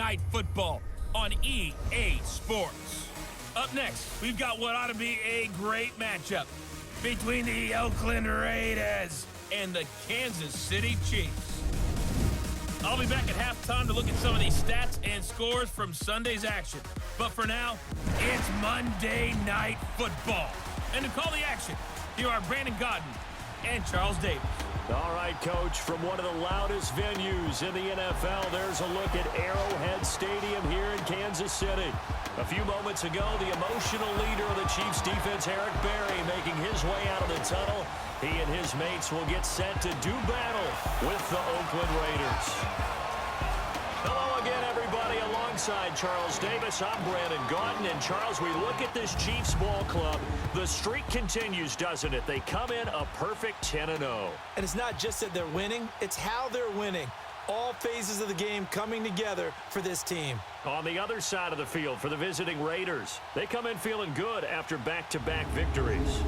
Night Football on EA Sports. Up next, we've got what ought to be a great matchup between the Oakland Raiders and the Kansas City Chiefs. I'll be back at halftime to look at some of these stats and scores from Sunday's action. But for now, it's Monday Night Football. And to call the action, here are Brandon Godden and Charles Davis. All right, Coach, from one of the loudest venues in the NFL, there's a look at Arrowhead Stadium here in Kansas City. A few moments ago, the emotional leader of the Chiefs defense, Eric Berry, making his way out of the tunnel. He and his mates will get set to do battle with the Oakland Raiders. Hello again, everybody. Alongside Charles Davis, I'm Brandon Godden. And Charles, we look at this Chiefs ball club. The streak continues, doesn't it? They come in a perfect 10-0. And it's not just that they're winning, it's how they're winning. All phases of the game coming together for this team. On the other side of the field for the visiting Raiders, they come in feeling good after back-to-back victories.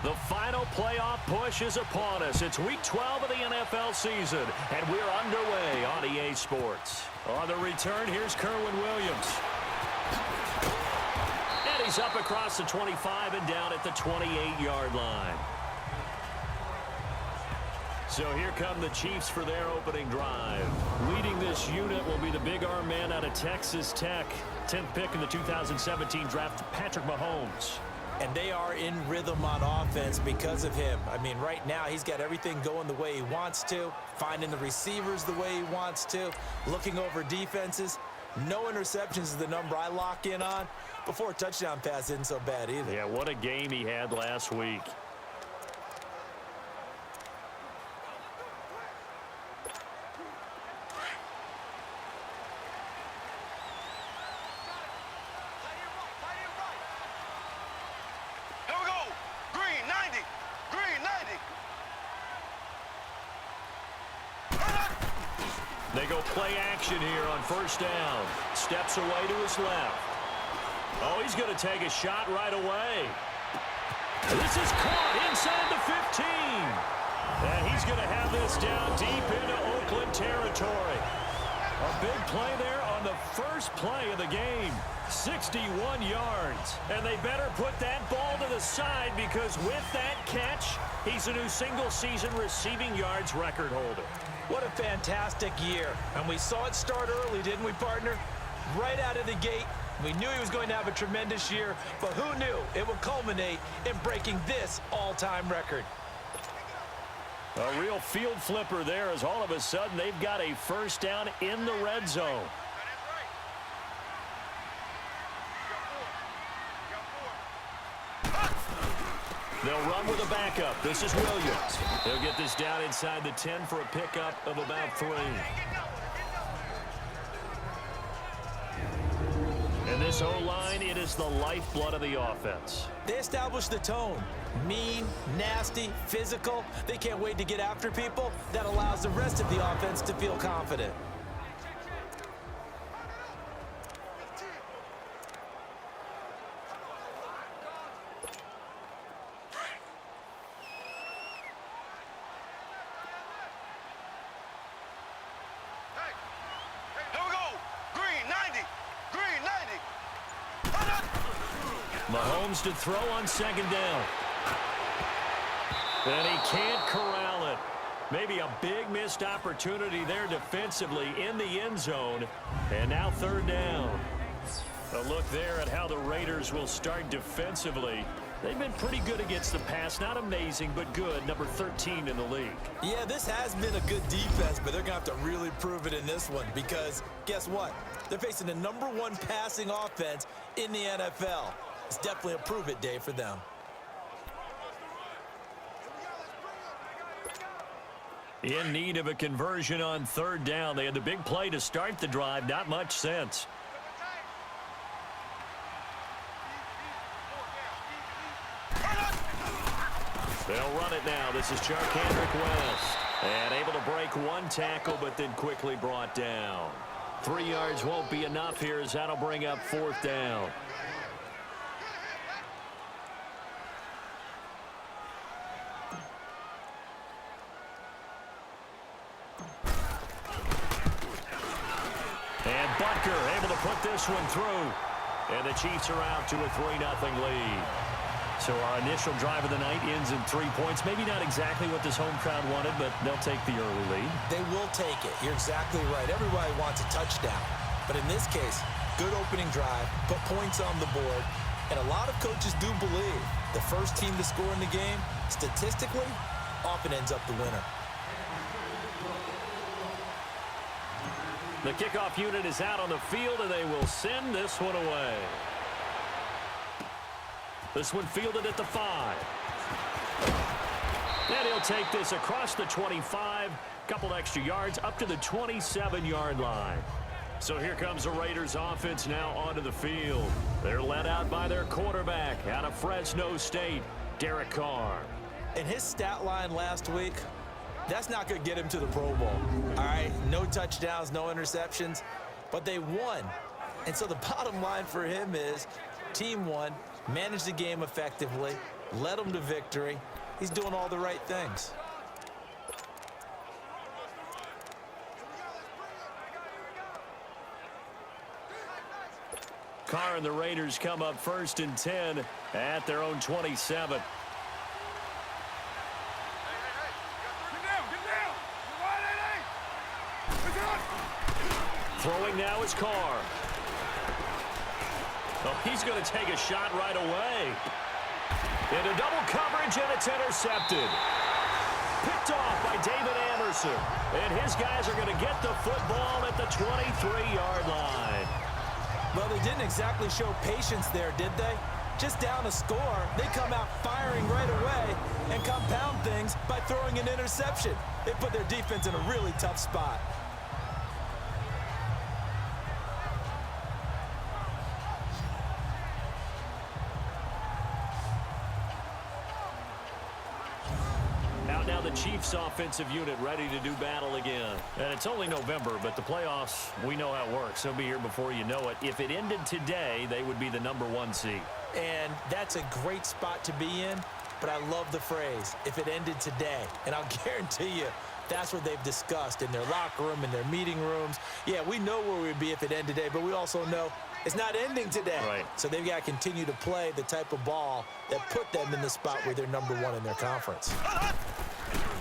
The final playoff push is upon us. It's week 12 of the NFL season, and we're underway on EA Sports. On the return, here's Kerwin Williams. And he's up across the 25 and down at the 28-yard line. So here come the Chiefs for their opening drive. Leading this unit will be the big arm man out of Texas Tech. 10th pick in the 2017 draft, Patrick Mahomes. And they are in rhythm on offense because of him. I mean, right now, he's got everything going the way he wants to, finding the receivers the way he wants to, looking over defenses. No interceptions is the number I lock in on. Before a touchdown pass isn't so bad either. Yeah, what a game he had last week. They go play action here on first down. Steps away to his left. Oh, he's going to take a shot right away. This is caught inside the 15. And he's going to have this down deep into Oakland territory. A big play there on the first play of the game. 61 yards. And they better put that ball to the side because with that catch, he's a new single-season receiving yards record holder. What a fantastic year. And we saw it start early, didn't we, partner? Right out of the gate, we knew he was going to have a tremendous year, but who knew it would culminate in breaking this all-time record? A real field flipper there as all of a sudden they've got a first down in the red zone. They'll run with a backup. This is Williams. They'll get this down inside the 10 for a pickup of about 3. And this O-line, it is the lifeblood of the offense. They established the tone. Mean, nasty, physical. They can't wait to get after people. That allows the rest of the offense to feel confident. Mahomes to throw on second down. And he can't corral it. Maybe a big missed opportunity there defensively in the end zone. And now third down. A look there at how the Raiders will start defensively. They've been pretty good against the pass. Not amazing, but good. Number 13 in the league. Yeah, this has been a good defense, but they're going to have to really prove it in this one because guess what? They're facing the #1 passing offense in the NFL. It's definitely a prove-it day for them. In need of a conversion on third down. They had the big play to start the drive. Not much sense. They'll run it now. This is Charkandrick West. And able to break one tackle, but then quickly brought down. 3 yards won't be enough here as that'll bring up 4th down. And Butker able to put this one through. And the Chiefs are out to a 3-0 lead. So our initial drive of the night ends in 3 points. Maybe not exactly what this home crowd wanted, but they'll take the early lead. They will take it. You're exactly right. Everybody wants a touchdown. But in this case, good opening drive, put points on the board. And a lot of coaches do believe the first team to score in the game, statistically, often ends up the winner. The kickoff unit is out on the field, and they will send this one away. This one fielded at the 5. And he'll take this across the 25, couple extra yards up to the 27-yard line. So here comes the Raiders offense now onto the field. They're led out by their quarterback out of Fresno State, Derek Carr. And his stat line last week, that's not going to get him to the Pro Bowl. All right, no touchdowns, no interceptions, but they won. And so the bottom line for him is team won, managed the game effectively, led them to victory. He's doing all the right things. Carr and the Raiders come up 1st and 10 at their own 27. Throwing now is Carr. Oh, he's going to take a shot right away. Into double coverage, and it's intercepted. Picked off by David Anderson. And his guys are going to get the football at the 23-yard line. Well, they didn't exactly show patience there, did they? Just down a score, they come out firing right away and compound things by throwing an interception. They put their defense in a really tough spot. Now the Chiefs offensive unit ready to do battle again. And it's only November, but the playoffs, we know how it works. They'll be here before you know it. If it ended today, they would be the #1 seed. And that's a great spot to be in, but I love the phrase, if it ended today. And I'll guarantee you, that's what they've discussed in their locker room, in their meeting rooms. Yeah, we know where we'd be if it ended today, but we also know it's not ending today. Right. So they've got to continue to play the type of ball that put them in the spot where they're #1 in their conference.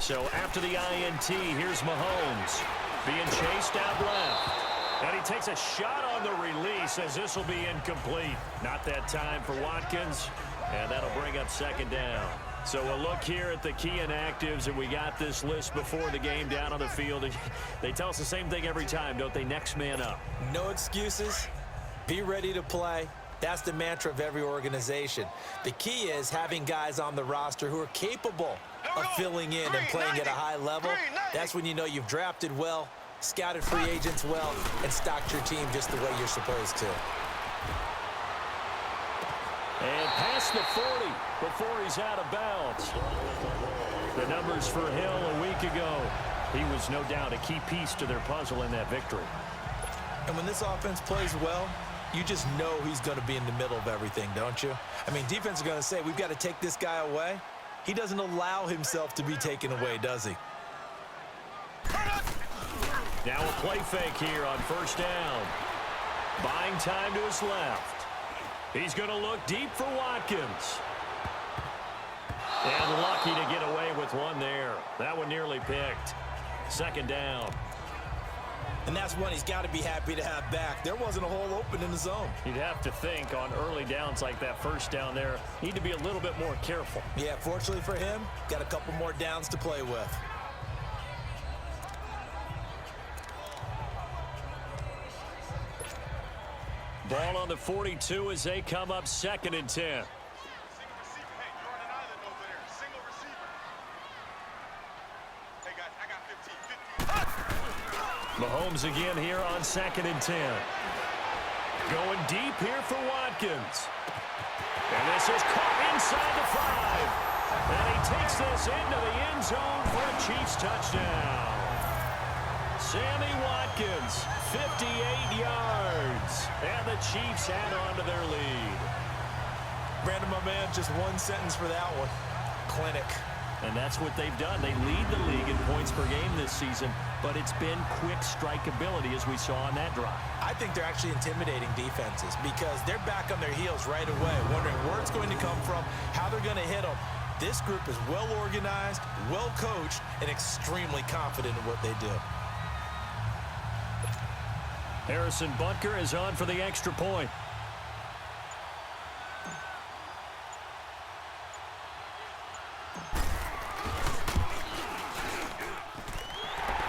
So after the INT, here's Mahomes being chased out left. And he takes a shot on the release as this will be incomplete. Not that time for Watkins, and that'll bring up 2nd down. So we'll look here at the key inactives, and we got this list before the game down on the field. They tell us the same thing every time, don't they? Next man up. No excuses. Be ready to play. That's the mantra of every organization. The key is having guys on the roster who are capable of filling in and playing at a high level. That's when you know you've drafted well, scouted free agents well, and stocked your team just the way you're supposed to. And past the 40 before he's out of bounds. The numbers for Hill a week ago. He was no doubt a key piece to their puzzle in that victory. And when this offense plays well, you just know he's going to be in the middle of everything, don't you? I mean, defense is going to say, we've got to take this guy away. He doesn't allow himself to be taken away, does he? Now a play fake here on 1st down. Buying time to his left. He's going to look deep for Watkins. And lucky to get away with one there. That one nearly picked. 2nd down. And that's one he's got to be happy to have back. There wasn't a hole open in the zone. You'd have to think on early downs like that 1st down there, need to be a little bit more careful. Yeah, fortunately for him, got a couple more downs to play with. Ball on the 42 as they come up 2nd and 10. Mahomes again here on 2nd and 10. Going deep here for Watkins. And this is caught inside the 5. And he takes this into the end zone for a Chiefs touchdown. Sammy Watkins, 58 yards. And the Chiefs add on to their lead. Brandon, my man, just one sentence for that one. Clinic. And that's what they've done. They lead the league in points per game this season, but it's been quick strikeability as we saw on that drive. I think they're actually intimidating defenses because they're back on their heels right away, wondering where it's going to come from, how they're going to hit them. This group is well organized, well coached, and extremely confident in what they do. Harrison Butker is on for the extra point.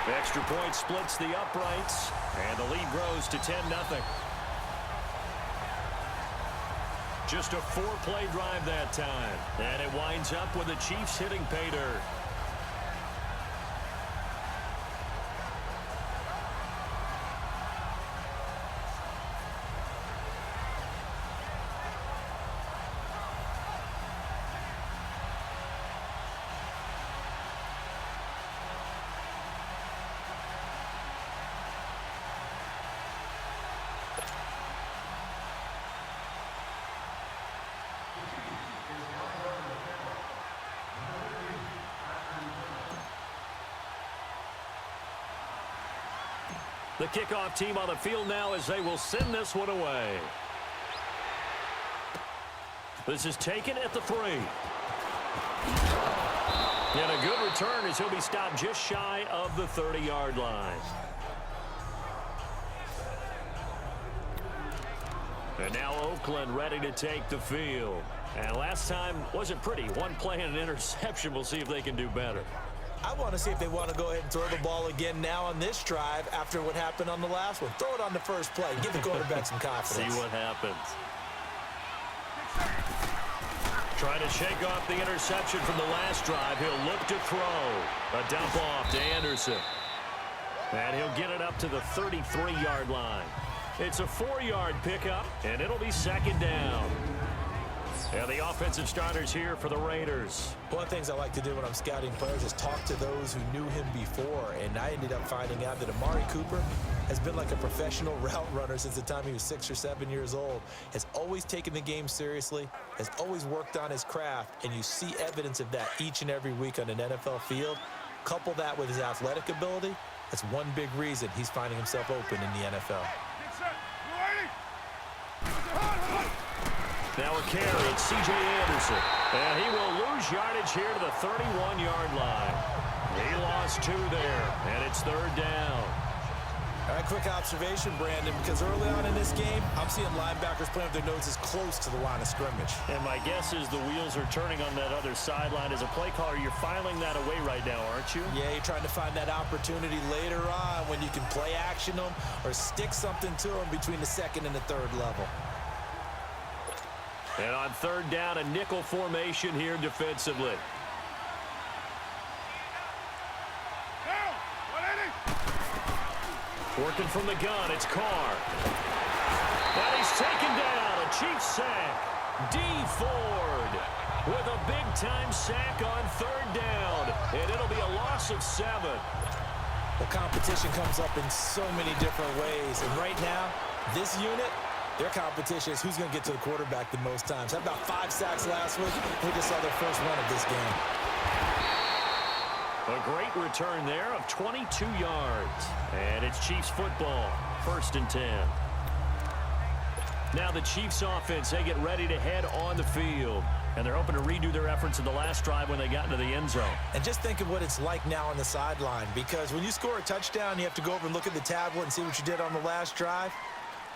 Extra point splits the uprights, and the lead grows to 10-0. Just a 4-play drive that time, and it winds up with the Chiefs hitting pay dirt. The kickoff team on the field now as they will send this one away. This is taken at the 3. And a good return as he'll be stopped just shy of the 30-yard line. And now Oakland ready to take the field. And last time wasn't pretty. One play and an interception. We'll see if they can do better. I want to see if they want to go ahead and throw the ball again now on this drive after what happened on the last one. Throw it on the first play. Give the quarterback some confidence. See what happens. Trying to shake off the interception from the last drive. He'll look to throw. A dump off to Anderson. And he'll get it up to the 33-yard line. It's a 4-yard pickup, and it'll be second down. And the offensive starters here for the Raiders. One of the things I like to do when I'm scouting players is talk to those who knew him before. And I ended up finding out that Amari Cooper has been like a professional route runner since the time he was 6 or 7 years old. Has always taken the game seriously, has always worked on his craft, and you see evidence of that each and every week on an NFL field. Couple that with his athletic ability, that's one big reason he's finding himself open in the NFL. Now a carry, it's C.J. Anderson. And he will lose yardage here to the 31-yard line. He lost 2 there, and it's third down. All right, quick observation, Brandon, because early on in this game, I'm seeing linebackers playing with their noses close to the line of scrimmage. And my guess is the wheels are turning on that other sideline. As a play caller, you're filing that away right now, aren't you? Yeah, you're trying to find that opportunity later on when you can play action them or stick something to them between the second and the third level. And on third down, a nickel formation here defensively. Working from the gun, it's Carr. And he's taken down, a Chiefs sack. D. Ford with a big-time sack on third down. And it'll be a loss of 7. Well, competition comes up in so many different ways. And right now, this unit, their competition is who's going to get to the quarterback the most times. Had about 5 sacks last week. We just saw their first one of this game. A great return there of 22 yards. And it's Chiefs football, 1st and 10. Now the Chiefs offense, they get ready to head on the field. And they're hoping to redo their efforts in the last drive when they got into the end zone. And just think of what it's like now on the sideline. Because when you score a touchdown, you have to go over and look at the tablet and see what you did on the last drive.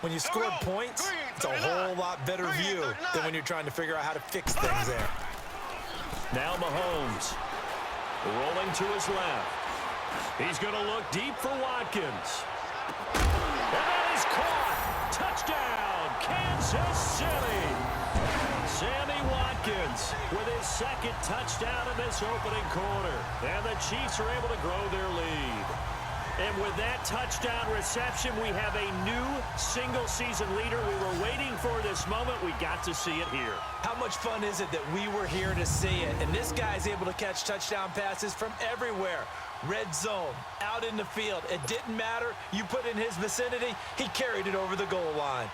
When you scored points, it's a whole lot better view than when you're trying to figure out how to fix things there. Now Mahomes rolling to his left. He's going to look deep for Watkins. And that is caught. Touchdown, Kansas City. Sammy Watkins with his 2nd touchdown in this opening quarter. And the Chiefs are able to grow their lead. And with that touchdown reception, we have a new single-season leader. We were waiting for this moment. We got to see it here. How much fun is it that we were here to see it? And this guy's able to catch touchdown passes from everywhere. Red zone, out in the field. It didn't matter. You put in his vicinity, he carried it over the goal line.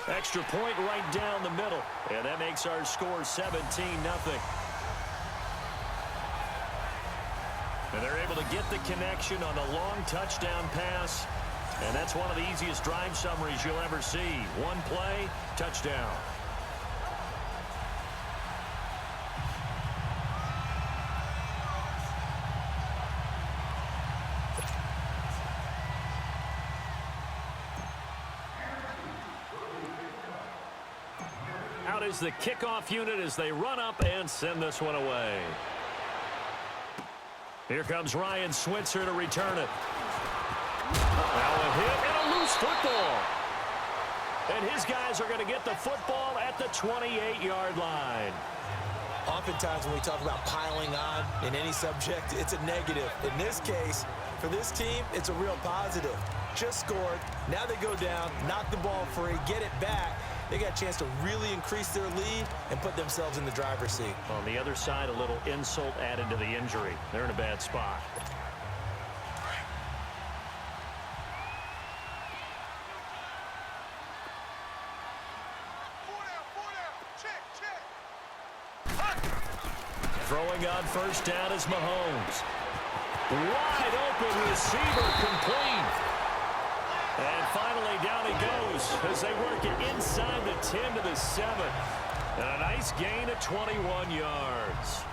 Extra point right down the middle. And that makes our score 17-0. And they're able to get the connection on the long touchdown pass. And that's one of the easiest drive summaries you'll ever see. One play, touchdown. Out is the kickoff unit as they run up and send this one away. Here comes Ryan Switzer to return it. Now a hit and a loose football. And his guys are going to get the football at the 28-yard line. Oftentimes when we talk about piling on in any subject, it's a negative. In this case, for this team, it's a real positive. Just scored. Now they go down, knock the ball free, get it back. They got a chance to really increase their lead and put themselves in the driver's seat. On the other side, a little insult added to the injury. They're in a bad spot. Throwing on first down is Mahomes. Wide open receiver complete. And finally down he goes as they work it inside the 10 to the 7. And a nice gain of 21 yards.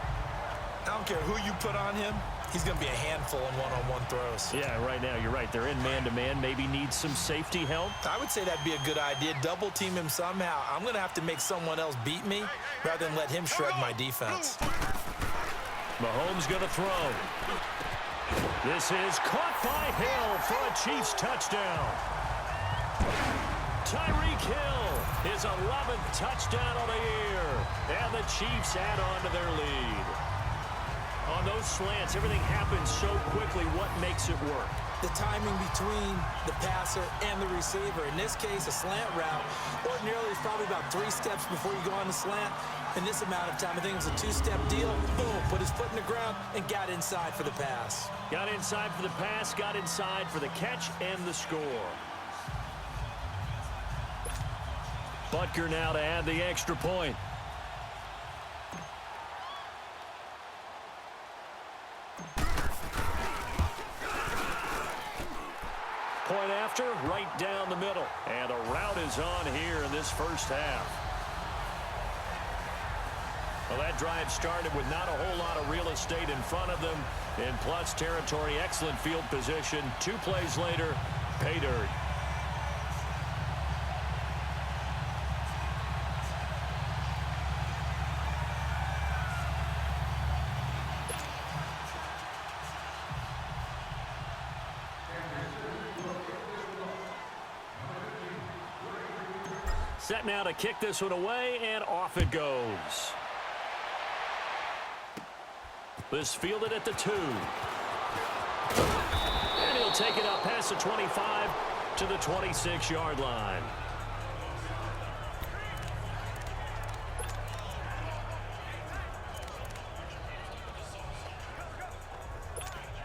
I don't care who you put on him. He's going to be a handful in one-on-one throws. Yeah, right now you're right. They're in man-to-man. Maybe need some safety help. I would say that'd be a good idea. Double team him somehow. I'm going to have to make someone else beat me rather than let him shred my defense. Mahomes going to throw. This is caught by Hill for a Chiefs touchdown. Tyreek Hill, his 11th touchdown of the year. And the Chiefs add on to their lead. On those slants, everything happens so quickly. What makes it work? The timing between the passer and the receiver. In this case, a slant route. Ordinarily, it's probably about 3 steps before you go on the slant. In this amount of time, I think it was a 2-step deal. Boom, put his foot in the ground and got inside for the pass. Got inside for the pass, got inside for the catch and the score. Butker now to add the extra point. Point after, right down the middle. And a route is on here in this first half. Well, that drive started with not a whole lot of real estate in front of them. In plus territory, excellent field position. 2 plays later, pay dirt. Set now to kick this one away, and off it goes. This fielded at the 2. And he'll take it up past the 25 to the 26-yard line.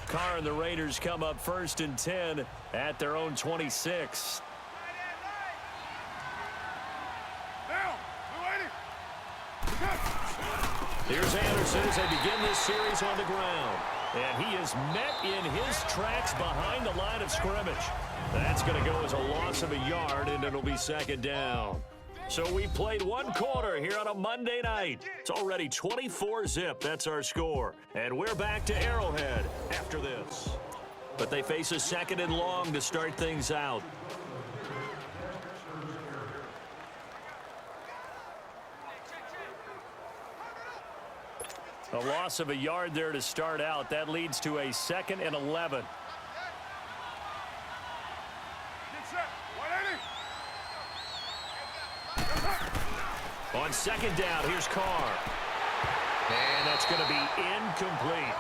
Carr and the Raiders come up 1st and 10 at their own 26. Here's Anderson as they begin this series on the ground. And he is met in his tracks behind the line of scrimmage. That's going to go as a loss of a yard, and it'll be 2nd down. So we played 1 quarter here on a Monday night. It's already 24-zip. That's our score. And we're back to Arrowhead after this. But they face a 2nd and long to start things out. A loss of a yard there to start out. That leads to a 2nd and 11. On second down, here's Carr. And that's going to be incomplete.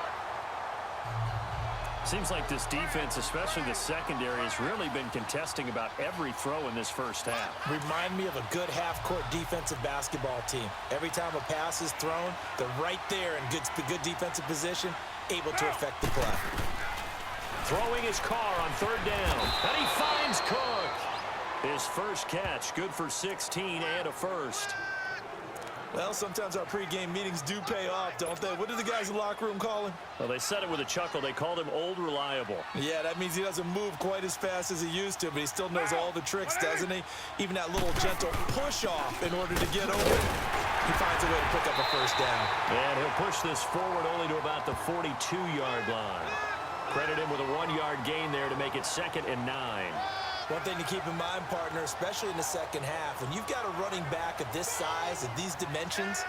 Seems like this defense, especially the secondary, has really been contesting about every throw in this first half. Remind me of a good half-court defensive basketball team. Every time a pass is thrown, they're right there in good defensive position, able to affect the play. Throwing his Carr on third down. And he finds Cook. His first catch, good for 16 and a first. Well, sometimes our pregame meetings do pay off, don't they? What do the guys in the locker room call him? Well, they said it with a chuckle. They called him Old Reliable. Yeah, that means he doesn't move quite as fast as he used to, but he still knows all the tricks, doesn't he? Even that little gentle push-off in order to get over. He finds a way to pick up a first down. And he'll push this forward only to about the 42-yard line. Credit him with a 1-yard gain there to make it 2nd and 9. One thing to keep in mind, partner, especially in the second half, when you've got a running back of this size, of these dimensions,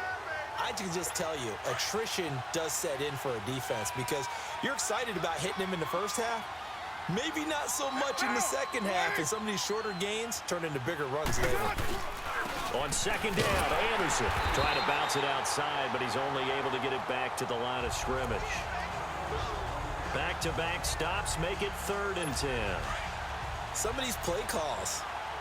I can just tell you, attrition does set in for a defense because you're excited about hitting him in the first half. Maybe not so much in the second half, and some of these shorter gains turn into bigger runs later. On second down, Anderson trying to bounce it outside, but he's only able to get it back to the line of scrimmage. Back-to-back stops make it 3rd and 10. Some of these play calls,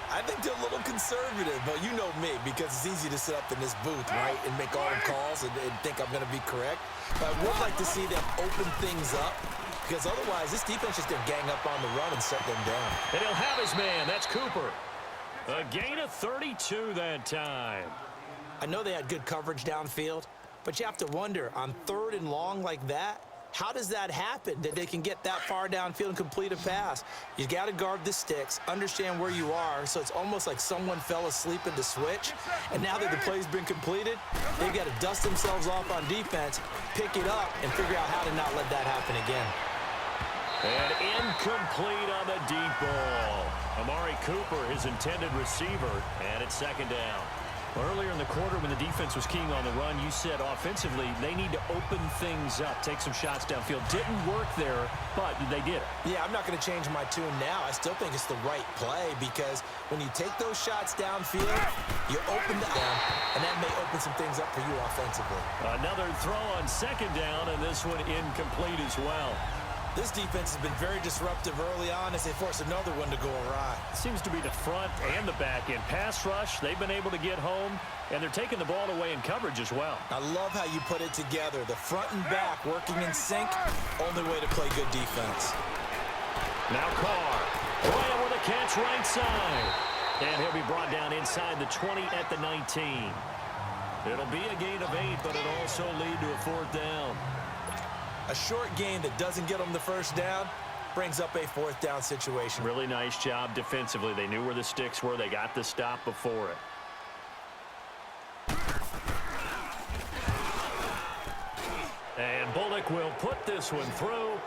I think they're a little conservative, but you know me, because it's easy to sit up in this booth, right, and make all the calls and think I'm going to be correct. But I would like to see them open things up, because otherwise this defense is going to gang up on the run and shut them down. And he'll have his man. That's Cooper. A gain of 32 that time. I know they had good coverage downfield, but you have to wonder, on 3rd and long like that, how does that happen, that they can get that far downfield and complete a pass? You got to guard the sticks, understand where you are, so it's almost like someone fell asleep in the switch, and now that the play's been completed, they've got to dust themselves off on defense, pick it up, and figure out how to not let that happen again. And incomplete on the deep ball. Amari Cooper, his intended receiver, and it's 2nd down. Earlier in the quarter when the defense was keying on the run, you said offensively they need to open things up, take some shots downfield. Didn't work there, but they did it. Yeah, I'm not going to change my tune now. I still think it's the right play because when you take those shots downfield, you open down, and that may open some things up for you offensively. Another throw on 2nd down, and this one incomplete as well. This defense has been very disruptive early on as they force another one to go awry. Seems to be the front and the back end. Pass rush, they've been able to get home, and they're taking the ball away in coverage as well. I love how you put it together. The front and back working in sync, only way to play good defense. Now Carr, Bryant with a catch right side. And he'll be brought down inside the 20 at the 19. It'll be a gain of 8, but it'll also lead to a 4th down. A short gain that doesn't get them the first down brings up a 4th down situation. Really nice job defensively. They knew where the sticks were. They got the stop before it. And Bullock will put this one through.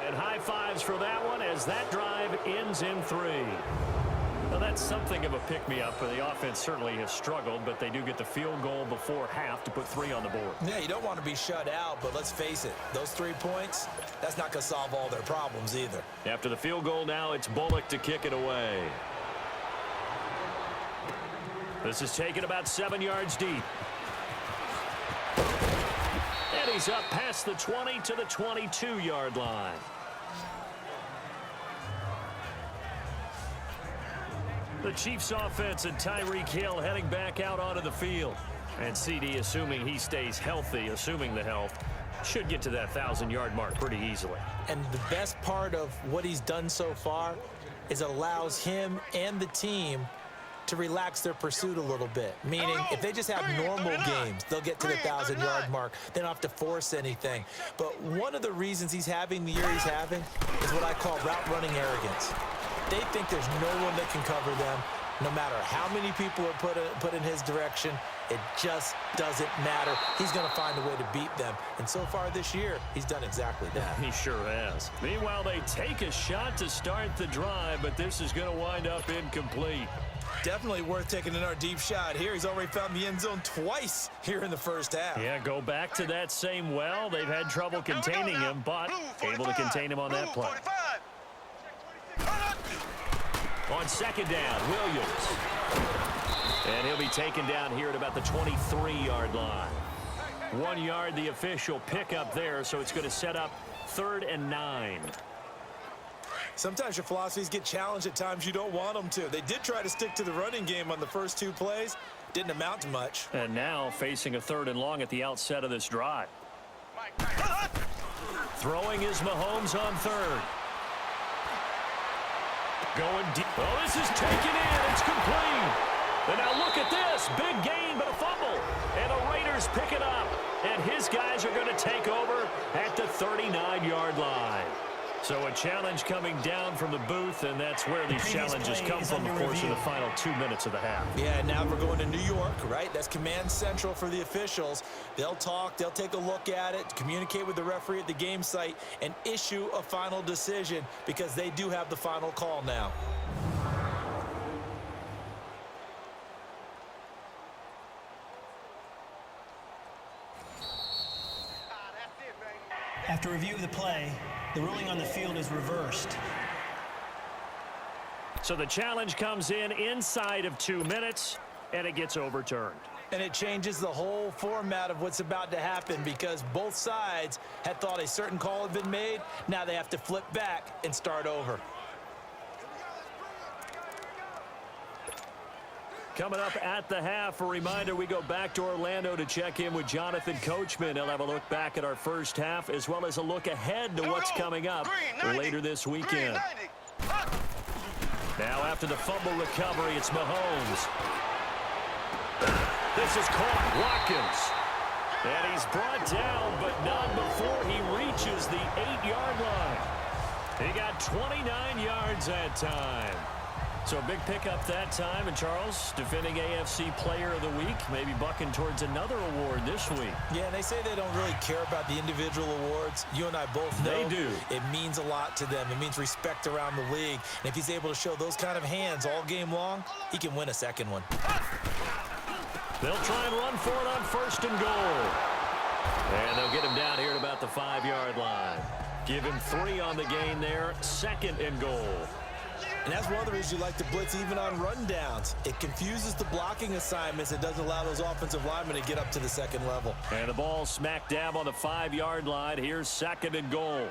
And high fives for that one as that drive ends in 3. Now that's something of a pick-me-up. The offense certainly has struggled, but they do get the field goal before half to put 3 on the board. Yeah, you don't want to be shut out, but let's face it, those 3 points, that's not going to solve all their problems either. After the field goal now, it's Bullock to kick it away. This is taken about 7 yards deep. And he's up past the 20 to the 22-yard line. The Chiefs offense and Tyreek Hill heading back out onto the field. And CD, assuming he stays healthy, assuming the health, should get to that 1,000-yard mark pretty easily. And the best part of what he's done so far is it allows him and the team to relax their pursuit a little bit. Meaning, if they just have normal games, they'll get to the 1,000-yard mark. They don't have to force anything. But one of the reasons he's having the year he's having is what I call route running arrogance. They think there's no one that can cover them. No matter how many people are put in his direction, it just doesn't matter. He's going to find a way to beat them. And so far this year, he's done exactly that. He sure has. Meanwhile, they take a shot to start the drive, but this is going to wind up incomplete. Definitely worth taking another deep shot here. He's already found the end zone twice here in the first half. Yeah, go back to that same well. They've had trouble containing him, but able to contain him on that play. On 2nd down, Williams. And he'll be taken down here at about the 23-yard line. 1 yard, the official pickup there, so it's going to set up 3rd and 9. Sometimes your philosophies get challenged at times you don't want them to. They did try to stick to the running game on the first 2 plays. Didn't amount to much. And now facing a 3rd and long at the outset of this drive. Throwing is Mahomes on 3rd. Going deep. Oh, this is taken in. It's complete. And now look at this. Big gain, but a fumble. And the Raiders pick it up. And his guys are going to take over at the 39-yard line. So a challenge coming down from the booth, and that's where these challenges come from, of course, in the final 2 minutes of the half. Yeah, now we're going to New York, right? That's command central for the officials. They'll talk, they'll take a look at it, communicate with the referee at the game site, and issue a final decision because they do have the final call now. After review of the play, the ruling on the field is reversed. So the challenge comes in inside of 2 minutes, and it gets overturned. And it changes the whole format of what's about to happen because both sides had thought a certain call had been made. Now they have to flip back and start over. Coming up at the half, a reminder, we go back to Orlando to check in with Jonathan Coachman. He'll have a look back at our first half as well as a look ahead to what's coming up later this weekend. Now after the fumble recovery, it's Mahomes. This is caught. Watkins. And he's brought down, but not before he reaches the 8-yard line. He got 29 yards that time. So a big pickup that time. And Charles, defending AFC Player of the Week, maybe bucking towards another award this week. Yeah, and they say they don't really care about the individual awards. You and I both know they do. It means a lot to them. It means respect around the league. And if he's able to show those kind of hands all game long, he can win a second one. They'll try and run for it on 1st and goal. And they'll get him down here at about the 5-yard line. Give him 3 on the gain there. 2nd and goal. And that's one of the reasons you like to blitz even on rundowns. It confuses the blocking assignments. It doesn't allow those offensive linemen to get up to the second level. And the ball smack dab on the 5-yard line. Here's 2nd and goal.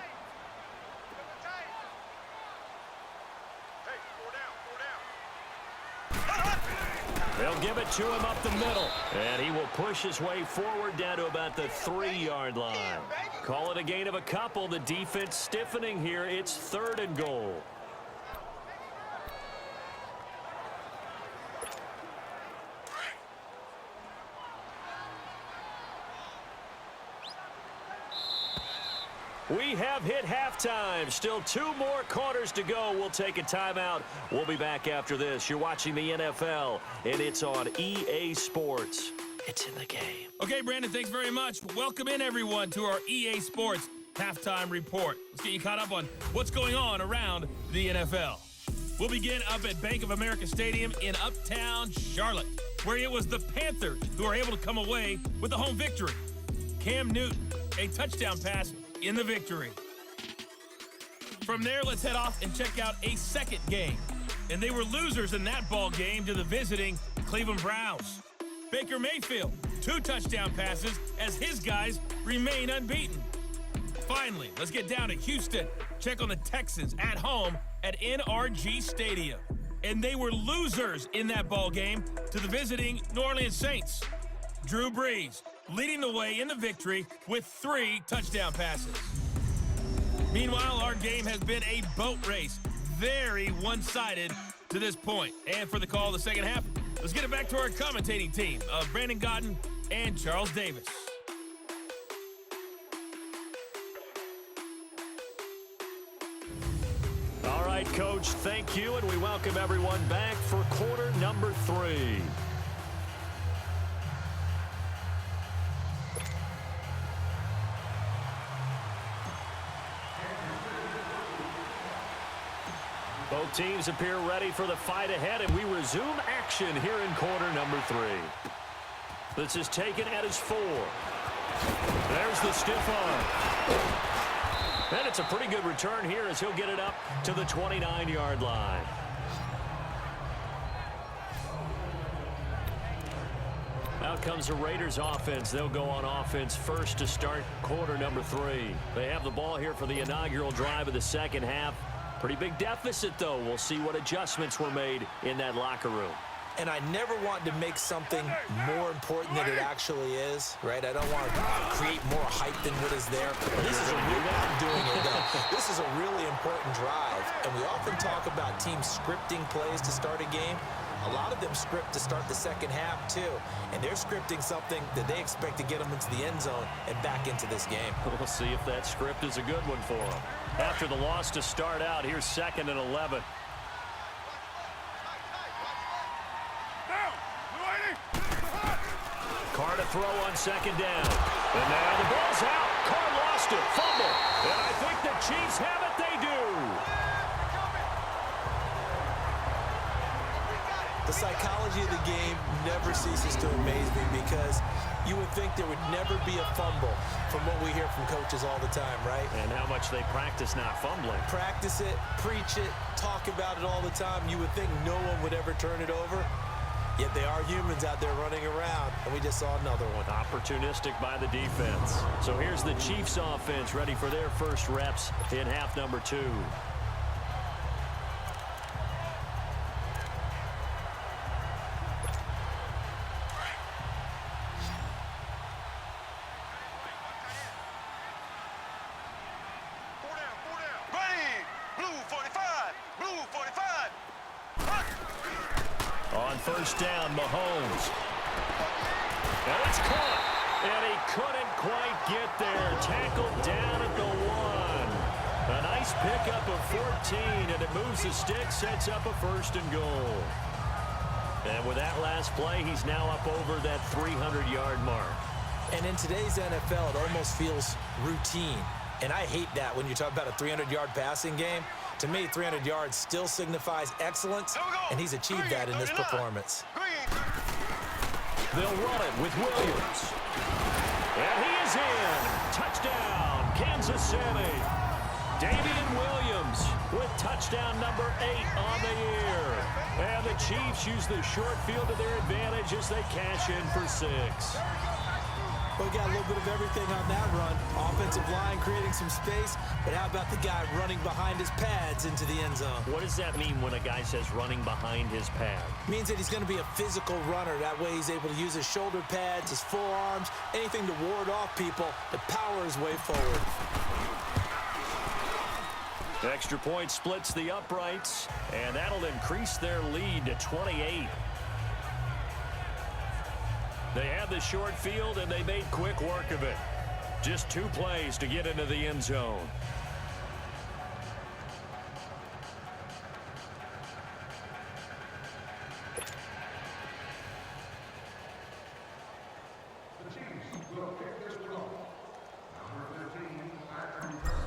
They'll give it to him up the middle. And he will push his way forward down to about the 3-yard line. Call it a gain of a couple. The defense stiffening here. It's 3rd and goal. We have hit halftime. Still 2 more quarters to go. We'll take a timeout. We'll be back after this. You're watching the NFL, and it's on EA Sports. It's in the game. Okay, Brandon, thanks very much. Welcome in, everyone, to our EA Sports Halftime Report. Let's get you caught up on what's going on around the NFL. We'll begin up at Bank of America Stadium in Uptown Charlotte, where it was the Panthers who were able to come away with the home victory. Cam Newton, a touchdown pass in the victory. From there, let's head off and check out a second game. And they were losers in that ball game to the visiting Cleveland Browns. Baker Mayfield, 2 touchdown passes as his guys remain unbeaten. Finally, let's get down to Houston. Check on the Texans at home at NRG Stadium. And they were losers in that ball game to the visiting New Orleans Saints. Drew Brees leading the way in the victory with 3 touchdown passes. Meanwhile, our game has been a boat race. Very one-sided to this point. And for the call of the second half, let's get it back to our commentating team of Brandon Godden and Charles Davis. All right, Coach, thank you, and we welcome everyone back for quarter number 3. Both teams appear ready for the fight ahead, and we resume action here in quarter number 3. This is taken at his 4. There's the stiff arm. And it's a pretty good return here as he'll get it up to the 29-yard line. Out comes the Raiders offense. They'll go on offense first to start quarter number 3. They have the ball here for the inaugural drive of the second half. Pretty big deficit, though. We'll see what adjustments were made in that locker room. And I never want to make something more important than it actually is, right? I don't want to create more hype than what is there. This is a really important drive, and we often talk about teams scripting plays to start a game. A lot of them script to start the second half, too, and they're scripting something that they expect to get them into the end zone and back into this game. We'll see if that script is a good one for them. After the loss to start out, here's 2nd and 11. Carr to throw on 2nd down. And now the ball's out. Carr lost it. Fumble. And I think the Chiefs have it. They do. The psychology of the game never ceases to amaze me because you would think there would never be a fumble from what we hear from coaches all the time, right? And how much they practice not fumbling. Practice it, preach it, talk about it all the time. You would think no one would ever turn it over. Yet they are humans out there running around, and we just saw another one. Opportunistic by the defense. So here's the Chiefs offense ready for their first reps in half number 2. On first down, Mahomes. And it's caught. And he couldn't quite get there. Tackled down at the 1. A nice pickup of 14, and it moves the stick, sets up a 1st and goal. And with that last play, he's now up over that 300-yard mark. And in today's NFL, it almost feels routine. And I hate that when you talk about a 300-yard passing game. To me, 300 yards still signifies excellence, and he's achieved that in this performance. They'll run it with Williams. And he is in. Touchdown, Kansas City. Damian Williams with touchdown number 8 on the year. And the Chiefs use the short field to their advantage as they cash in for 6. Well, we got a little bit of everything on that run. Offensive line creating some space, but how about the guy running behind his pads into the end zone? What does that mean when a guy says running behind his pad? Means that he's going to be a physical runner. That way he's able to use his shoulder pads, his forearms, anything to ward off people to power his way forward. Extra point splits the uprights, and that'll increase their lead to 28. They had the short field, and they made quick work of it. Just 2 plays to get into the end zone.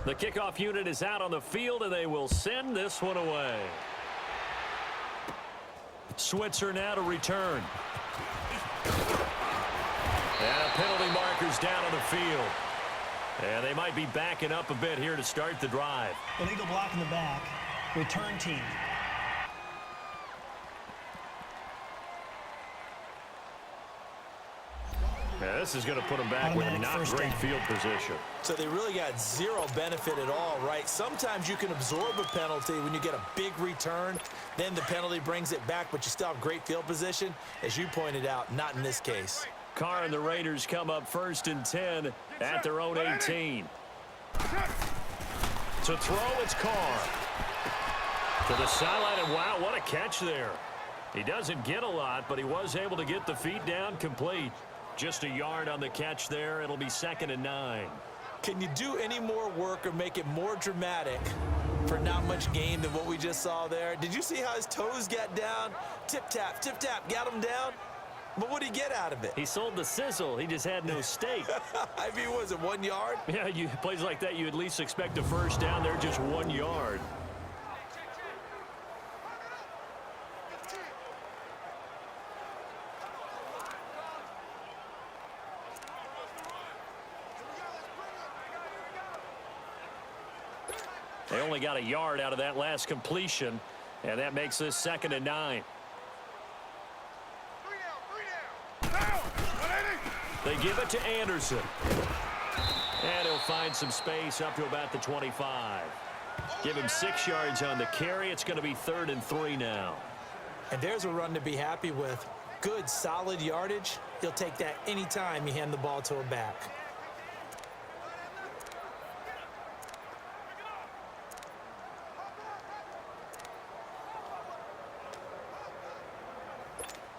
The kickoff unit is out on the field, and they will send this one away. Switzer now to return. And a penalty marker's down on the field. And they might be backing up a bit here to start the drive. Illegal block in the back. Return team. Yeah, this is going to put them back with not great field position. So they really got zero benefit at all, right? Sometimes you can absorb a penalty when you get a big return. Then the penalty brings it back, but you still have great field position. As you pointed out, not in this case. Carr and the Raiders come up 1st and 10 at their own 18. To throw, it's Carr. To the sideline, and wow, what a catch there. He doesn't get a lot, but he was able to get the feet down complete. Just a yard on the catch there. It'll be 2nd and 9. Can you do any more work or make it more dramatic for not much gain than what we just saw there? Did you see how his toes got down? Tip, tap, got him down. But what did he get out of it? He sold the sizzle. He just had no steak. I mean, was it 1 yard? Yeah, plays like that, you at least expect a first down. They're just 1 yard. They only got a yard out of that last completion, and that makes this 2nd and 9. They give it to Anderson. And he'll find some space up to about the 25. Give him 6 yards on the carry. It's going to be 3rd and 3 now. And there's a run to be happy with. Good, solid yardage. He'll take that anytime you hand the ball to a back.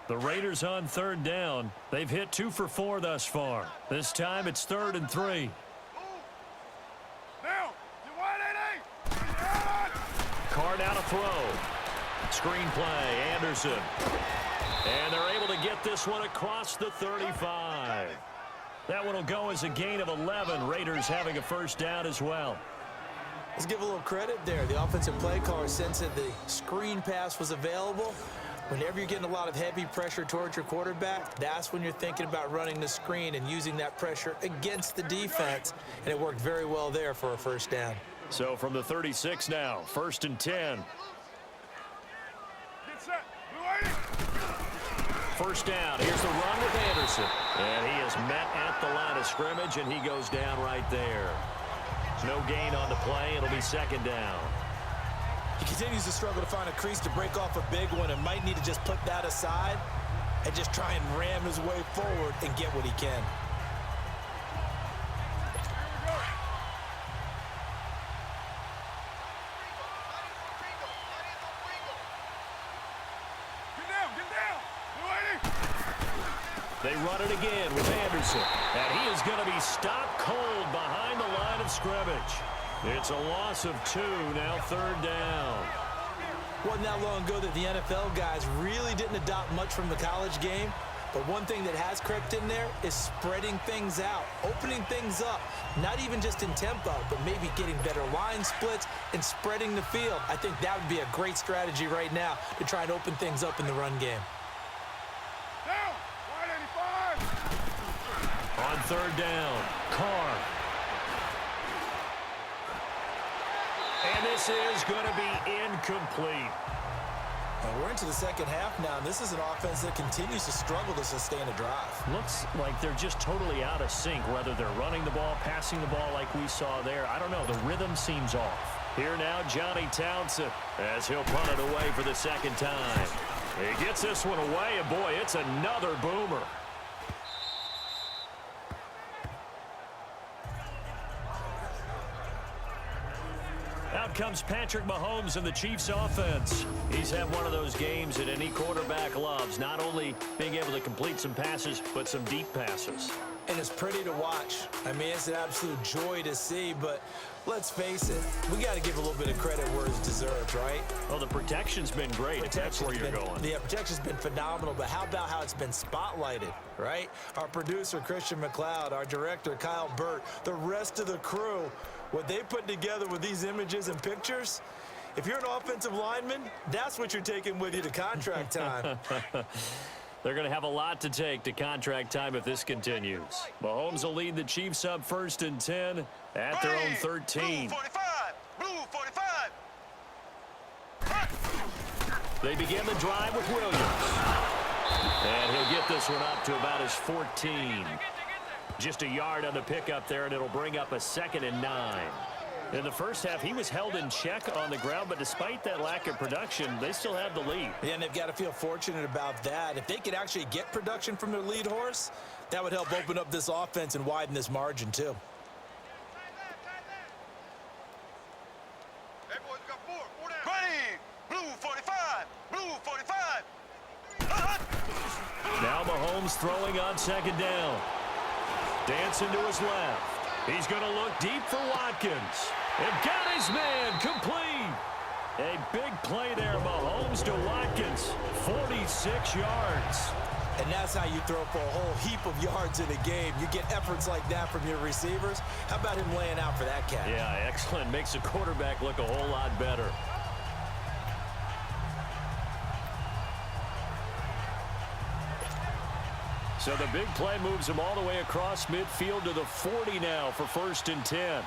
The Raiders on 3rd down. They've hit 2 for 4 thus far. This time it's 3rd and 3. Carr now to throw. Screen play, Anderson. And they're able to get this one across the 35. That one will go as a gain of 11. Raiders having a 1st down as well. Let's give a little credit there. The offensive play caller sensed that the screen pass was available. Whenever you're getting a lot of heavy pressure towards your quarterback, that's when you're thinking about running the screen and using that pressure against the defense. And it worked very well there for a 1st down. So from the 36 now, 1st and 10. First down. Here's the run with Anderson. And he is met at the line of scrimmage, and he goes down right there. No gain on the play. It'll be 2nd down. He continues to struggle to find a crease to break off a big one and might need to just put that aside and just try and ram his way forward and get what he can. They run it again with Anderson. And he is going to be stopped cold behind the line of scrimmage. It's a loss of 2, now 3rd down. Wasn't that long ago that the NFL guys really didn't adopt much from the college game. But one thing that has crept in there is spreading things out, opening things up, not even just in tempo, but maybe getting better line splits and spreading the field. I think that would be a great strategy right now to try and open things up in the run game. On 3rd down, Carr. And this is going to be incomplete. And we're into the 2nd half now, and this is an offense that continues to struggle to sustain a drive. Looks like they're just totally out of sync, whether they're running the ball, passing the ball like we saw there. I don't know. The rhythm seems off. Here now, Johnny Townsend, as he'll punt it away for the 2nd time. He gets this one away, and boy, it's another boomer. Out comes Patrick Mahomes in the Chiefs offense. He's had one of those games that any quarterback loves, not only being able to complete some passes, but some deep passes. And it's pretty to watch. I mean, it's an absolute joy to see, but let's face it, we got to give a little bit of credit where it's deserved, right? Well, the protection's been great, if that's where you're going. Yeah, protection's been phenomenal, but how about how it's been spotlighted, right? Our producer, Christian McLeod, our director, Kyle Burt, the rest of the crew, what they put together with these images and pictures, if you're an offensive lineman, that's what you're taking with you to contract time. They're going to have a lot to take to contract time if this continues. Mahomes will lead the Chiefs up 1st and 10 at their own 13. Blue 45! Blue 45! They begin the drive with Williams. And he'll get this one up to about his 14. Just a yard on the pickup there, and it'll bring up a 2nd and 9. In the first half, he was held in check on the ground, but despite that lack of production, they still have the lead. Yeah, and they've got to feel fortunate about that. If they could actually get production from their lead horse, that would help open up this offense and widen this margin, too. Ready! Blue 45! Blue 45! Now Mahomes throwing on 2nd down. Dancing to his left. He's going to look deep for Watkins. And got his man complete. A big play there, Mahomes to Watkins. 46 yards. And that's how you throw for a whole heap of yards in a game. You get efforts like that from your receivers. How about him laying out for that catch? Yeah, excellent. Makes the quarterback look a whole lot better. So the big play moves him all the way across midfield to the 40 now for 1st and 10.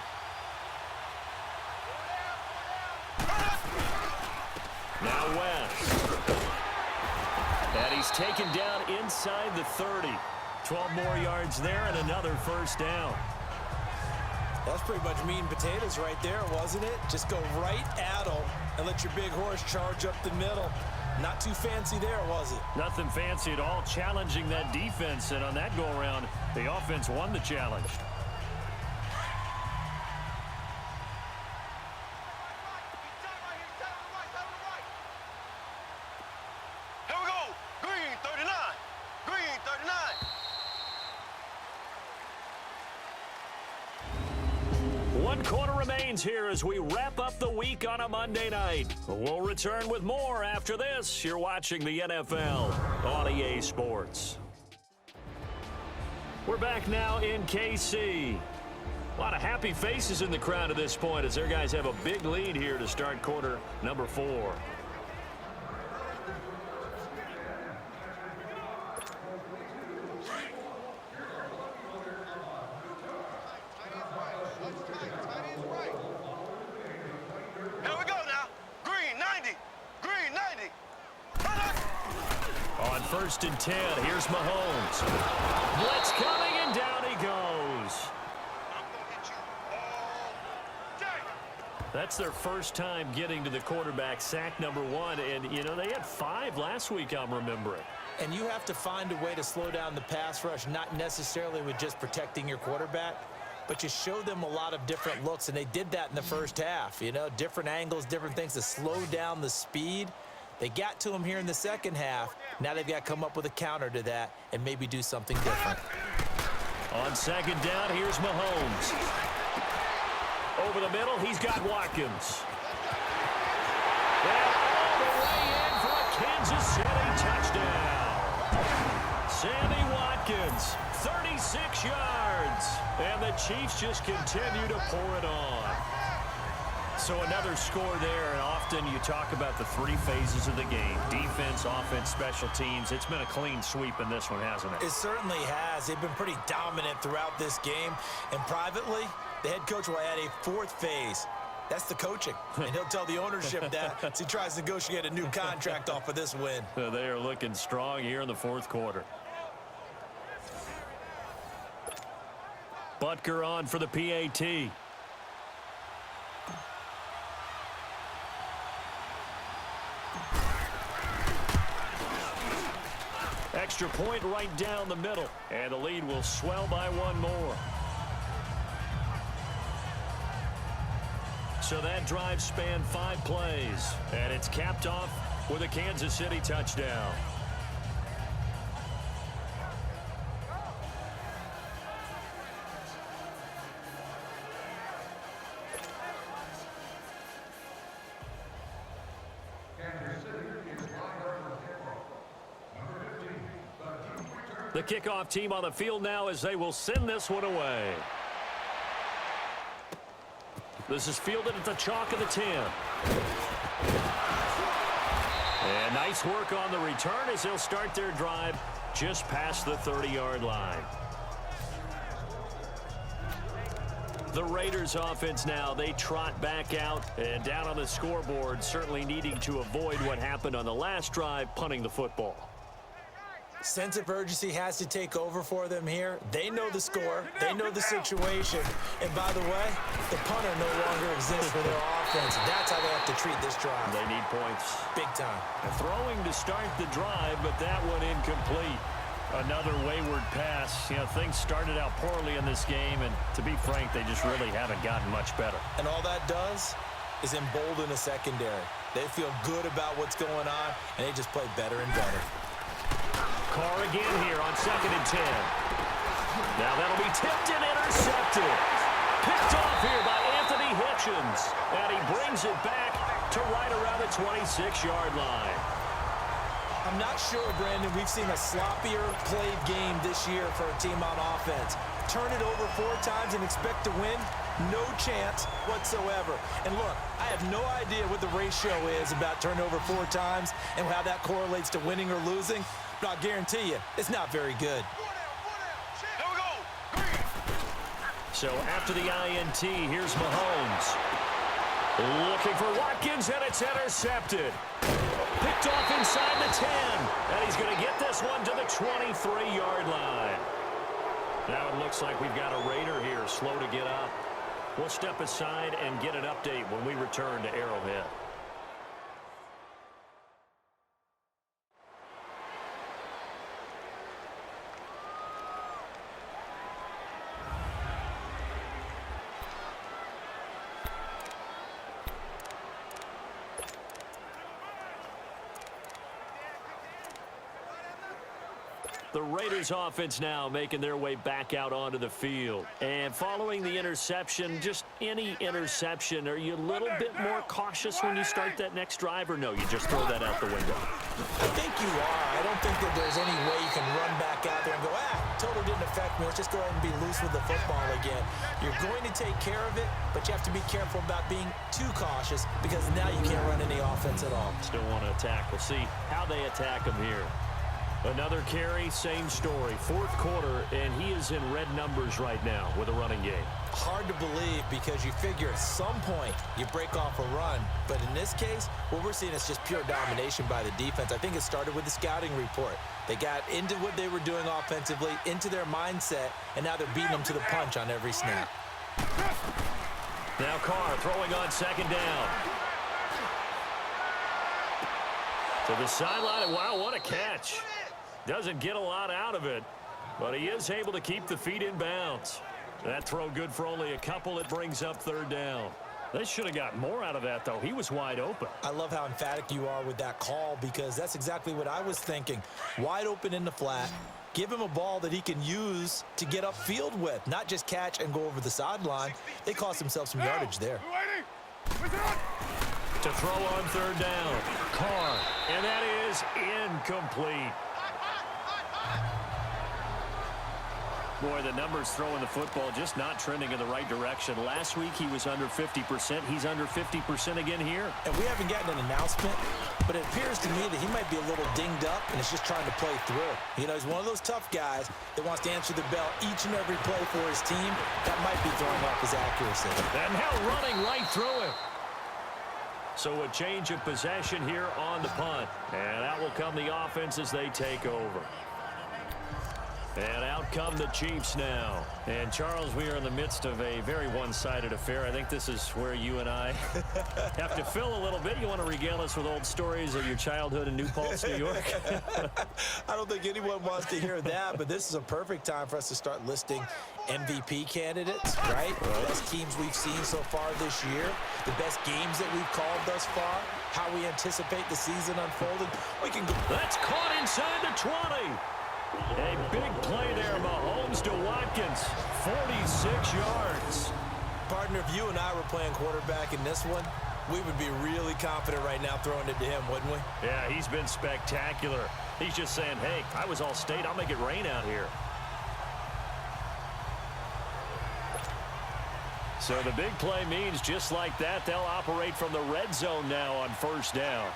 Now West. And he's taken down inside the 30. 12 more yards there and another first down. That's pretty much meat and potatoes right there, wasn't it? Just go right at them and let your big horse charge up the middle. Not too fancy there, was it? Nothing fancy at all, challenging that defense, and on that go-around, the offense won the challenge. Here we go. Green 39. Green 39. One quarter remains here as we wrap up the week on a Monday night. We'll return with more after this. You're watching the NFL on EA Sports. We're back now in KC. A lot of happy faces in the crowd at this point as their guys have a big lead here to start quarter number 4. Here we go now. Green 90. Green 90. On 1st and 10, here's Mahomes. Blitz coming, and down he goes. I'm going to hit you all day. That's their first time getting to the quarterback, sack number 1. And, you know, they had 5 last week, I'm remembering. And you have to find a way to slow down the pass rush, not necessarily with just protecting your quarterback, but you show them a lot of different looks, and they did that in the first half. You know, different angles, different things to slow down the speed. They got to him here in the second half. Now they've got to come up with a counter to that and maybe do something different. On 2nd down, here's Mahomes. Over the middle, he's got Watkins. And all the way in for a Kansas City touchdown. Sammy Watkins, 36 yards. And the Chiefs just continue to pour it on. So another score there, and often you talk about the 3 phases of the game. Defense, offense, special teams. It's been a clean sweep in this one, hasn't it? It certainly has. They've been pretty dominant throughout this game. And privately, the head coach will add a 4th phase. That's the coaching. And he'll tell the ownership that as he tries to negotiate a new contract off of this win. They are looking strong here in the 4th quarter. Butker on for the PAT. Extra point right down the middle, and the lead will swell by 1 more. So that drive spanned 5 plays, and it's capped off with a Kansas City touchdown. The kickoff team on the field now as they will send this one away. This is fielded at the chalk of the 10. And nice work on the return as they'll start their drive just past the 30-yard line. The Raiders offense now, they trot back out and down on the scoreboard, certainly needing to avoid what happened on the last drive, punting the football. Sense of urgency has to take over for them here. They know the score. They know the situation. And by the way, the punter no longer exists for their offense. That's how they have to treat this drive. They need points. Big time. Throwing to start the drive, but that one incomplete. Another wayward pass. You know, things started out poorly in this game, and to be frank, they just really haven't gotten much better. And all that does is embolden a secondary. They feel good about what's going on, and they just play better and better. Carr again here on 2nd and 10. Now that'll be tipped and intercepted. Picked off here by Anthony Hitchens. And he brings it back to right around the 26-yard line. I'm not sure, Brandon, we've seen a sloppier played game this year for a team on offense. Turn it over 4 times and expect to win? No chance whatsoever. And look, I have no idea what the ratio is about turnover 4 times and how that correlates to winning or losing. But I'll guarantee you, it's not very good. Here we go. Green. So after the INT, here's Mahomes. Looking for Watkins, and it's intercepted. Picked off inside the 10. And he's going to get this one to the 23-yard line. Now it looks like we've got a Raider here, slow to get up. We'll step aside and get an update when we return to Arrowhead. The Raiders offense now making their way back out onto the field. And following the interception, just any interception, are you a little bit more cautious when you start that next drive, or no, you just throw that out the window? I think you are. I don't think that there's any way you can run back out there and go, totally didn't affect me. Let's just go ahead and be loose with the football again. You're going to take care of it, but you have to be careful about being too cautious because now you can't run any offense at all. Still want to attack. We'll see how they attack him here. Another carry, same story. Fourth quarter, and he is in red numbers right now with a running game. Hard to believe because you figure at some point you break off a run. But in this case, what we're seeing is just pure domination by the defense. I think it started with the scouting report. They got into what they were doing offensively, into their mindset, and now they're beating them to the punch on every snap. Now Carr throwing on second down. To the sideline, and wow, what a catch. Doesn't get a lot out of it, but he is able to keep the feet in bounds. That throw good for only a couple. It brings up third down. They should have got more out of that, though. He was wide open. I love how emphatic you are with that call because that's exactly what I was thinking. Wide open in the flat. Give him a ball that he can use to get upfield with, not just catch and go over the sideline. They cost themselves some yardage there. To throw on third down, Carr, and that is incomplete. Boy, the numbers throwing the football just not trending in the right direction. Last week he was under 50%. He's under 50% again here. And we haven't gotten an announcement, but it appears to me that he might be a little dinged up and is just trying to play through. You know, he's one of those tough guys that wants to answer the bell each and every play for his team. That might be throwing off his accuracy. And now running right through him. So a change of possession here on the punt. And out will come the offense as they take over. And out come the Chiefs now. And, Charles, we are in the midst of a very one-sided affair. I think this is where you and I have to fill a little bit. You want to regale us with old stories of your childhood in New Paltz, New York? I don't think anyone wants to hear that, but this is a perfect time for us to start listing MVP candidates, right? The best teams we've seen so far this year, the best games that we've called thus far, how we anticipate the season unfolding. We can go. That's caught inside the 20. A big play there, Mahomes to Watkins, 46 yards. Partner, if you and I were playing quarterback in this one, we would be really confident right now throwing it to him, wouldn't we? Yeah, he's been spectacular. He's just saying, hey, I was all state. I'll make it rain out here. So the big play means just like that, they'll operate from the red zone now on first down.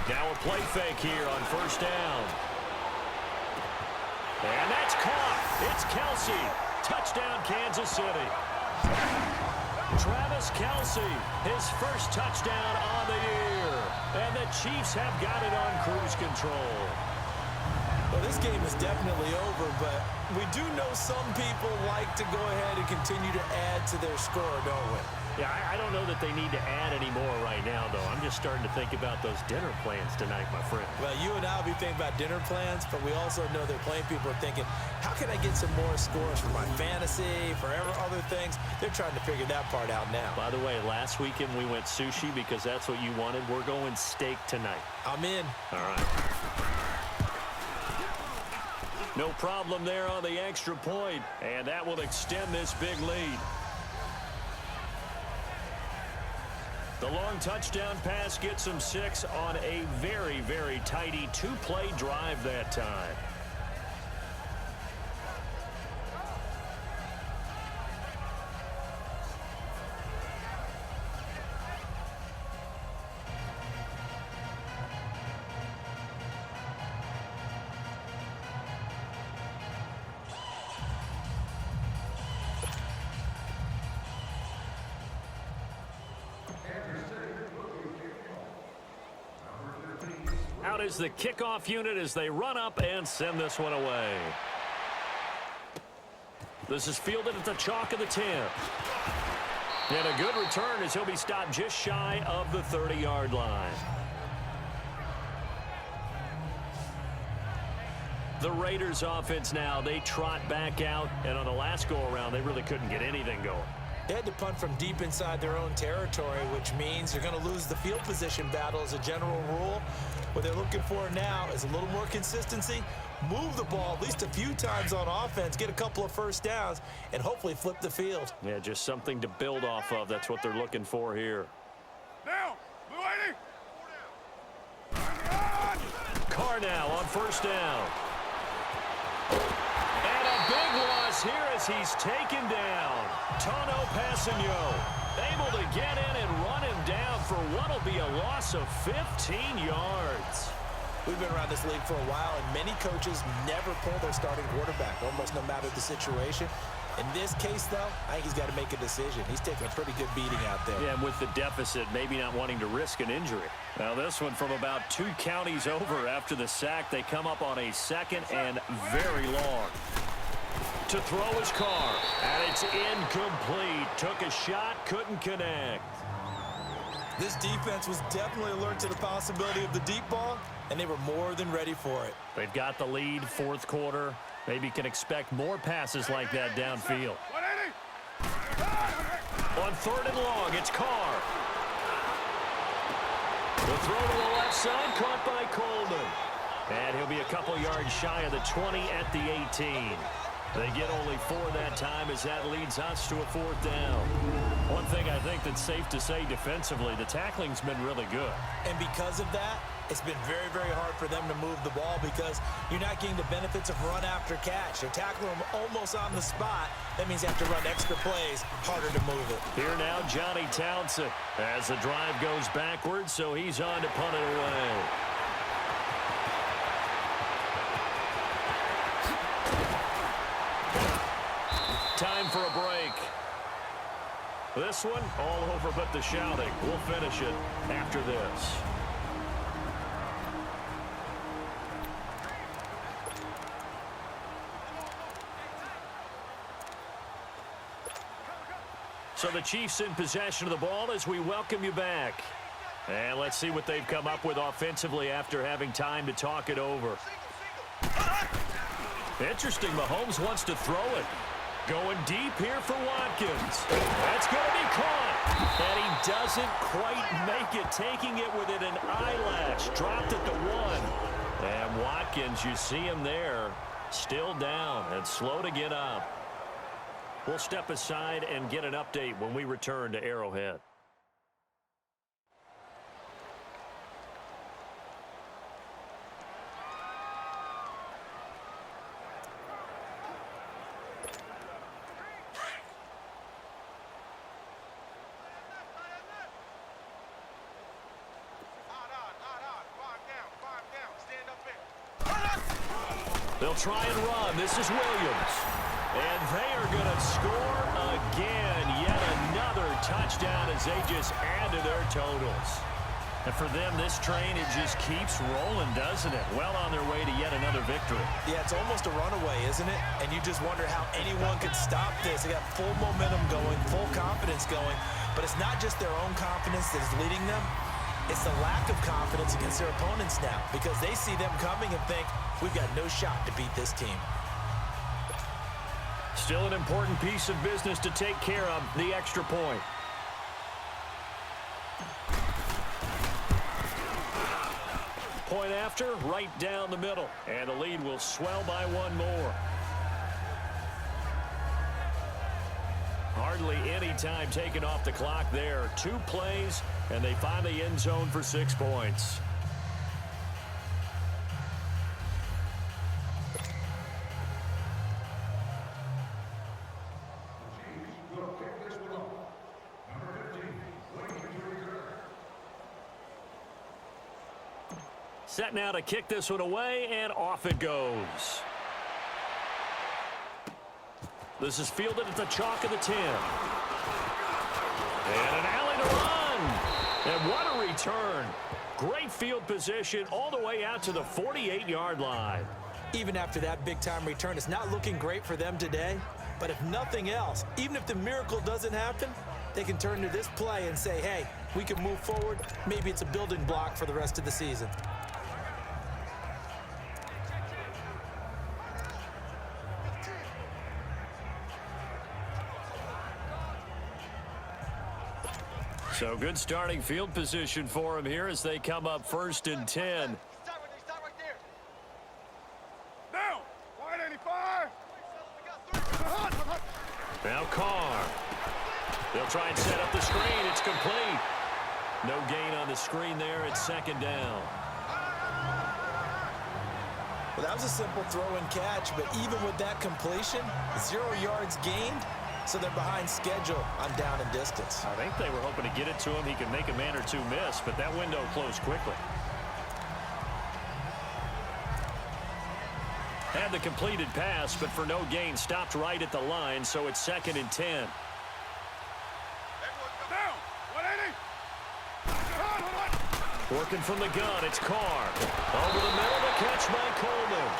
Now a play fake here on first down. And that's caught. It's Kelsey. Touchdown, Kansas City. Travis Kelsey, his first touchdown on the year. And the Chiefs have got it on cruise control. Well, this game is definitely over, but we do know some people like to go ahead and continue to add to their score, don't we? Yeah, I don't know that they need to add any more right now, though. I'm just starting to think about those dinner plans tonight, my friend. Well, you and I will be thinking about dinner plans, but we also know that plenty of people are thinking, how can I get some more scores for my fantasy, for other things? They're trying to figure that part out now. By the way, last weekend we went sushi because that's what you wanted. We're going steak tonight. I'm in. All right. No problem there on the extra point, and that will extend this big lead. The long touchdown pass gets him 6 on a very, very tidy two-play drive that time. Out is the kickoff unit as they run up and send this one away. This is fielded at the chalk of the 10. And a good return as he'll be stopped just shy of the 30-yard line. The Raiders offense now, they trot back out, and on the last go-around, they really couldn't get anything going. They had to punt from deep inside their own territory, which means you're going to lose the field position battle as a general rule. What they're looking for now is a little more consistency, move the ball at least a few times on offense, get a couple of first downs, and hopefully flip the field. Yeah, just something to build off of. That's what they're looking for here. Now, blue lady. Carr now on first down. And a big loss here as he's taken down. Tono Passigno able to get in and run him down for what'll be a loss of 15 yards. We've been around this league for a while, and many coaches never pull their starting quarterback, almost no matter the situation. In this case, though, I think he's got to make a decision. He's taking a pretty good beating out there. Yeah, and with the deficit, maybe not wanting to risk an injury. Now this one from about 2 counties over after the sack. They come up on a second and very long. To throw his Carr, and it's incomplete. Took a shot, couldn't connect. This defense was definitely alert to the possibility of the deep ball, and they were more than ready for it. They've got the lead, fourth quarter. Maybe can expect more passes like that downfield. On third and long, it's Carr. The throw to the left side, caught by Coleman. And he'll be a couple yards shy of the 20 at the 18. They get only 4 that time as that leads us to a fourth down. One thing I think that's safe to say defensively, the tackling's been really good. And because of that, it's been very, very hard for them to move the ball because you're not getting the benefits of run after catch. They're tackling them almost on the spot. That means you have to run extra plays, harder to move it. Here now, Johnny Townsend as the drive goes backwards, so he's on to punt it away. Time for a break. This one, all over but the shouting. We'll finish it after this. So the Chiefs in possession of the ball as we welcome you back. And let's see what they've come up with offensively after having time to talk it over. Interesting, Mahomes wants to throw it. Going deep here for Watkins. That's going to be caught. And he doesn't quite make it, taking it within an eyelash. Dropped at the 1. And Watkins, you see him there, still down and slow to get up. We'll step aside and get an update when we return to Arrowhead. They'll try and run. This is Williams. And they are going to score again. Yet another touchdown as they just add to their totals. And for them, this train, it just keeps rolling, doesn't it? Well on their way to yet another victory. Yeah, it's almost a runaway, isn't it? And you just wonder how anyone could stop this. They got full momentum going, full confidence going. But it's not just their own confidence that is leading them. It's the lack of confidence against their opponents now because they see them coming and think, we've got no shot to beat this team. Still an important piece of business to take care of, the extra point. Point after, right down the middle. And the lead will swell by 1 more. Hardly any time taken off the clock there. 2 plays, and they find the end zone for 6 points. Set now to kick this one away, and off it goes. This is fielded at the chalk of the 10. And an alley to run. And what a return. Great field position all the way out to the 48-yard line. Even after that big-time return, it's not looking great for them today. But if nothing else, even if the miracle doesn't happen, they can turn to this play and say, hey, we can move forward. Maybe it's a building block for the rest of the season. So good starting field position for him here as they come up 1st and 10. Stop right there. Now, 185. Now Carr. They'll try and set up the screen. It's complete. No gain on the screen there. It's 2nd down. Well, that was a simple throw and catch, but even with that completion, 0 yards gained, so they're behind schedule on down and distance. I think they were hoping to get it to him. He could make a man or two miss, but that window closed quickly. Had the completed pass, but for no gain, stopped right at the line, so it's 2nd and 10. Working from the gun, it's Carr. Over the middle, the catch by Coleman.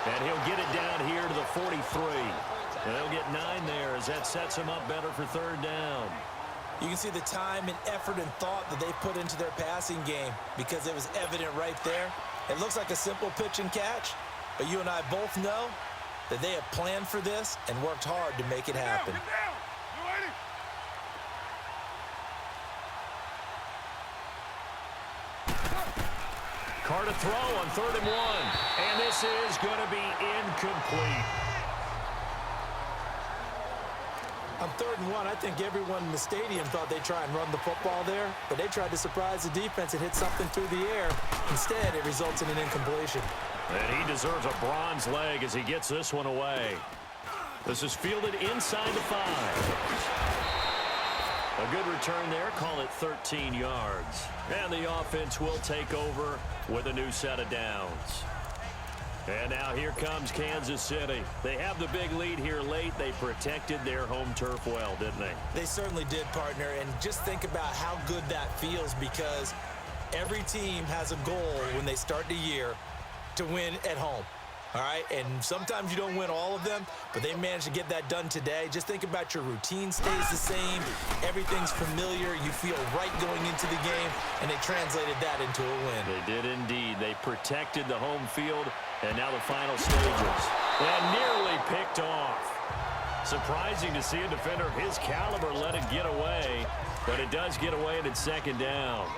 And he'll get it down here to the 43. And they'll get 9 there as that sets him up better for 3rd down. You can see the time and effort and thought that they put into their passing game because it was evident right there. It looks like a simple pitch and catch, but you and I both know that they have planned for this and worked hard to make it happen. Carr to throw on 3rd and 1. And this is going to be incomplete. On 3rd and 1, I think everyone in the stadium thought they'd try and run the football there, but they tried to surprise the defense and hit something through the air. Instead, it results in an incompletion. And he deserves a bronze leg as he gets this one away. This is fielded inside the 5. A good return there, call it 13 yards. And the offense will take over with a new set of downs. And now here comes Kansas City. They have the big lead here late. They protected their home turf well, didn't they? They certainly did, partner. And just think about how good that feels because every team has a goal when they start the year to win at home. All right, and sometimes you don't win all of them, but they managed to get that done today. Just think about your routine stays the same. Everything's familiar. You feel right going into the game, and they translated that into a win. They did indeed. They protected the home field, and now the final stages. And nearly picked off. Surprising to see a defender of his caliber let it get away, but it does get away, and it's 2nd down.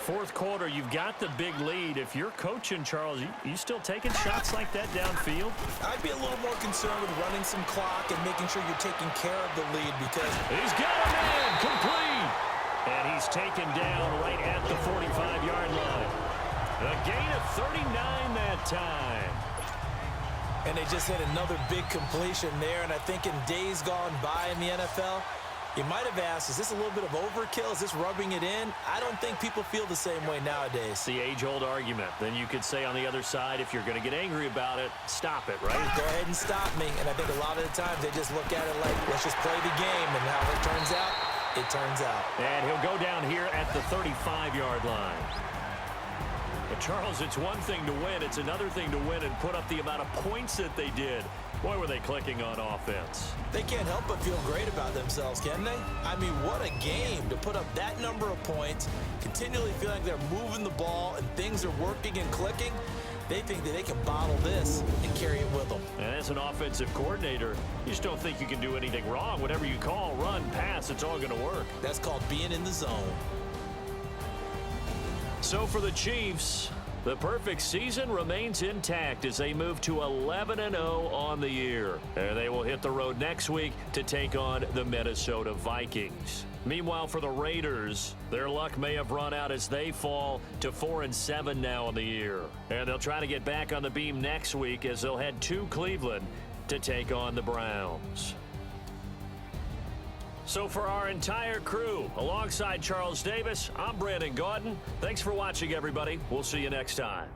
4th quarter, you've got the big lead. If you're coaching, Charles, you still taking shots like that downfield? I'd be a little more concerned with running some clock and making sure you're taking care of the lead because he's got a man complete. And he's taken down right at the 45-yard line. A gain of 39 that time. And they just had another big completion there. And I think in days gone by in the NFL, you might have asked, is this a little bit of overkill? Is this rubbing it in? I don't think people feel the same way nowadays. It's the age-old argument. Then you could say on the other side, if you're going to get angry about it, stop it, right? Go ahead and stop me. And I think a lot of the times they just look at it like, let's just play the game. And how it turns out, it turns out. And he'll go down here at the 35-yard line. But Charles, it's one thing to win. It's another thing to win and put up the amount of points that they did. Boy, were they clicking on offense. They can't help but feel great about themselves, can they? I mean, what a game to put up that number of points, continually feeling like they're moving the ball and things are working and clicking. They think that they can bottle this and carry it with them. And as an offensive coordinator, you just don't think you can do anything wrong. Whatever you call, run, pass, it's all going to work. That's called being in the zone. So for the Chiefs, the perfect season remains intact as they move to 11-0 on the year. And they will hit the road next week to take on the Minnesota Vikings. Meanwhile, for the Raiders, their luck may have run out as they fall to 4-7 now on the year. And they'll try to get back on the beam next week as they'll head to Cleveland to take on the Browns. So for our entire crew, alongside Charles Davis, I'm Brandon Gaudin. Thanks for watching, everybody. We'll see you next time.